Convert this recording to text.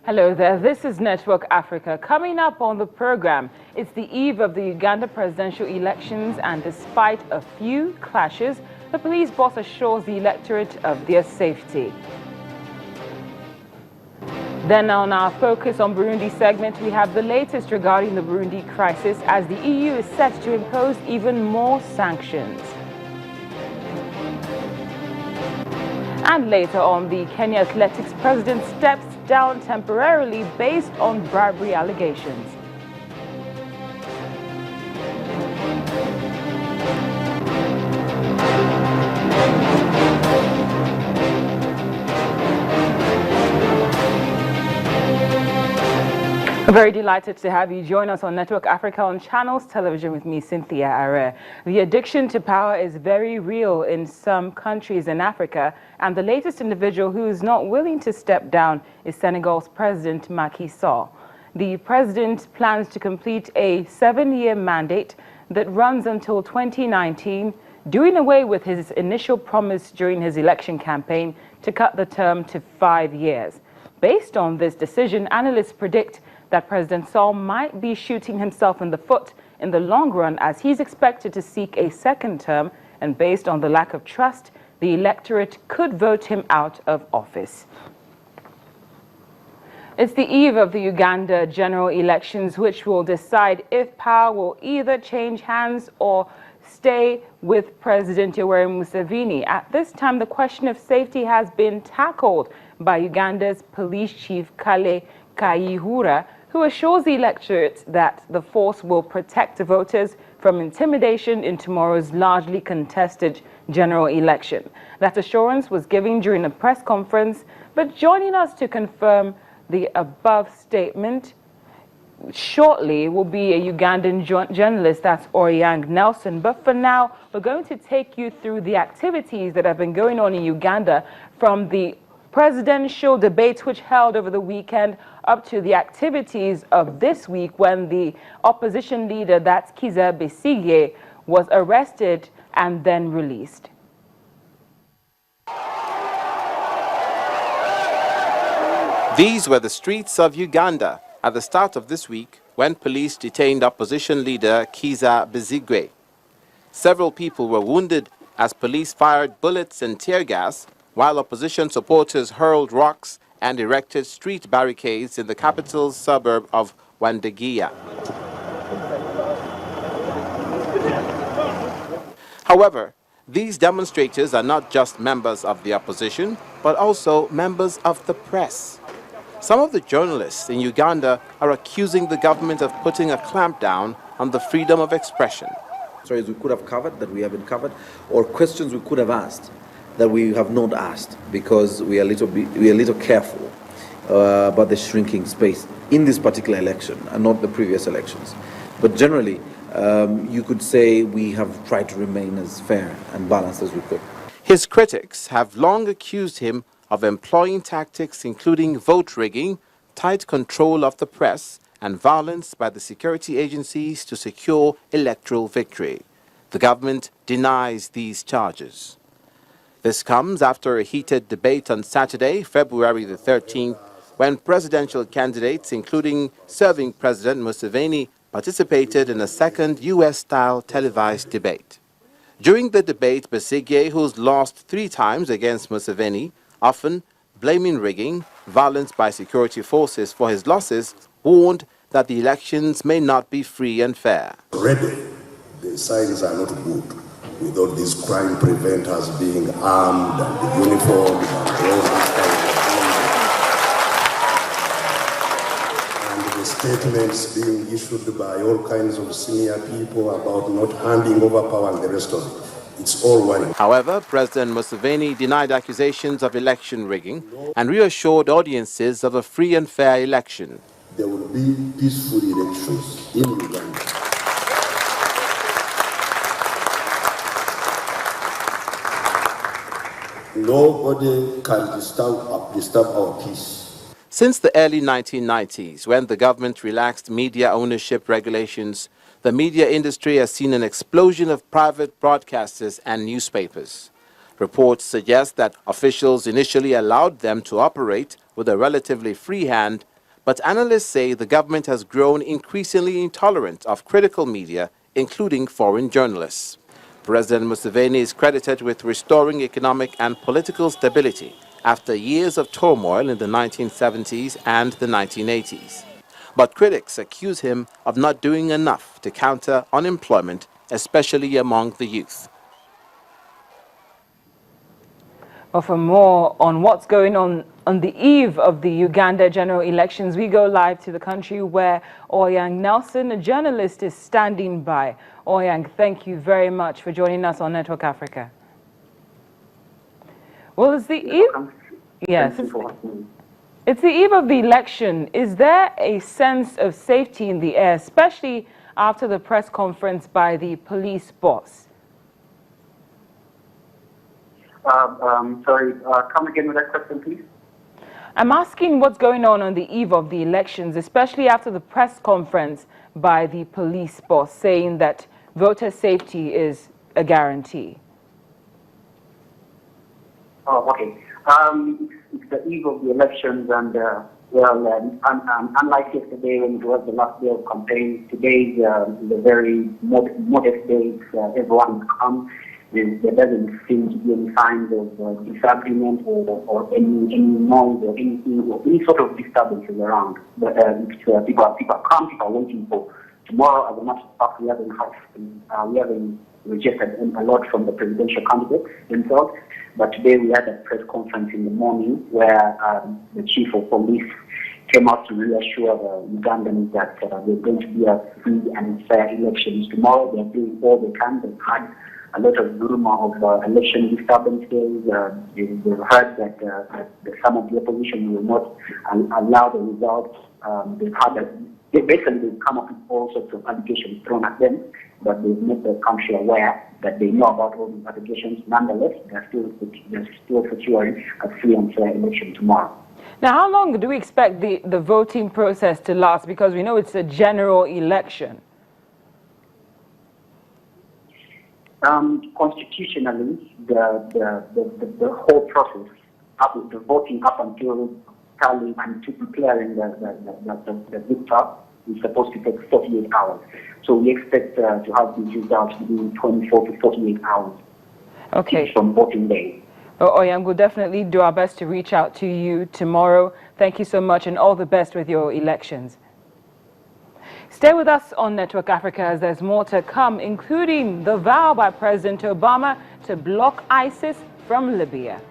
Hello there, this is Network Africa. Coming up on the program, it's the eve of the Uganda presidential elections, and despite a few clashes, the police boss assures the electorate of their safety. Then on our Focus on Burundi segment, we have the latest regarding the Burundi crisis as the EU is set to impose even more sanctions. And later on, the Kenya Athletics president steps down temporarily based on bribery allegations. Very delighted to have you join us on Network Africa on Channels Television with me, Cynthia Are. The addiction to power is very real in some countries in Africa, and the latest individual who is not willing to step down is Senegal's President Macky Sall. The president plans to complete a 7-year mandate that runs until 2019, doing away with his initial promise during his election campaign to cut the term to 5 years. Based on this decision, analysts predict that President Sall might be shooting himself in the foot in the long run, as he's expected to seek a second term, and based on the lack of trust, the electorate could vote him out of office. It's the eve of the Uganda general elections, which will decide if power will either change hands or stay with President Yoweri Museveni. At this time, the question of safety has been tackled by Uganda's police chief Kale Kayihura, who assures the electorate that the force will protect the voters from intimidation in tomorrow's largely contested general election. That assurance was given during a press conference, but joining us to confirm the above statement shortly will be a Ugandan journalist, that's Oriang Nelson. But for now, we're going to take you through the activities that have been going on in Uganda, from the presidential debates which held over the weekend up to the activities of this week, when the opposition leader, that's Kizza Besigye, was arrested and then released. These were the streets of Uganda at the start of this week when police detained opposition leader Kizza Besigye. Several people were wounded as police fired bullets and tear gas, while opposition supporters hurled rocks and erected street barricades in the capital's suburb of Wandegia. However, these demonstrators are not just members of the opposition, but also members of the press. Some of the journalists in Uganda are accusing the government of putting a clampdown on the freedom of expression. Stories we could have covered that we haven't covered, or questions we could have asked that we have not asked, because we are a little careful about the shrinking space in this particular election and not the previous elections. But generally, you could say we have tried to remain as fair and balanced as we could. His critics have long accused him of employing tactics including vote rigging, tight control of the press, and violence by the security agencies to secure electoral victory. The government denies these charges. This comes after a heated debate on Saturday, February the 13th, when presidential candidates, including serving President Museveni, participated in a second US-style televised debate. During the debate, Besigye, who's lost 3 times against Museveni, often blaming rigging, violence by security forces for his losses, warned that the elections may not be free and fair. Already, the signs are not good. Without this crime preventers being armed and uniformed and all this kind of thing. And the statements being issued by all kinds of senior people about not handing over power and the rest of it. It's all worrying. However, President Museveni denied accusations of election rigging and reassured audiences of a free and fair election. There will be peaceful elections in Uganda. Nobody can disturb our peace. Since the early 1990s, when the government relaxed media ownership regulations, the media industry has seen an explosion of private broadcasters and newspapers. Reports suggest that officials initially allowed them to operate with a relatively free hand But analysts say the government has grown increasingly intolerant of critical media, including foreign journalists. President Museveni is credited with restoring economic and political stability after years of turmoil in the 1970s and the 1980s. But critics accuse him of not doing enough to counter unemployment, especially among the youth. Well, for more on what's going on the eve of the Uganda general elections, we go live to the country where Oyang Nelson, a journalist, is standing by. Oyang, thank you very much for joining us on Network Africa. Well, it's the eve. Yes, it's the eve of the election. Is there a sense of safety in the air, especially after the press conference by the police boss? Sorry, come again with that question, please. I'm asking what's going on the eve of the elections, especially after the press conference by the police boss saying that voter safety is a guarantee. Oh, okay. It's the eve of the elections, and unlike yesterday when it was the last day of campaign, today is a very modest day. Everyone comes. There doesn't seem to be any signs of disagreement or any noise or anything or any sort of disturbances around. But people are calm, people are waiting for tomorrow. As a matter of fact, we haven't registered a lot from the presidential candidates themselves. But today we had a press conference in the morning where the chief of police came out to reassure the Ugandans that there's going to be a free and fair elections tomorrow. They're doing all they can. They've had a lot of rumor of election disturbances. They've heard that some of the opposition will not allow the results. They've come up with all sorts of allegations thrown at them, but they've made the country aware that they know about all these allegations. Nonetheless, they're still securing a free and fair election tomorrow. Now, how long do we expect the voting process to last? Because we know it's a general election. Constitutionally, the whole process, the voting up until tallying and to declaring the victor is supposed to take 48 hours. So we expect to have these results within 24 to 48 hours. Okay. From voting day. Well, Oyang, we'll definitely do our best to reach out to you tomorrow. Thank you so much and all the best with your elections. Stay with us on Network Africa as there's more to come, including the vow by President Obama to block ISIS from Libya.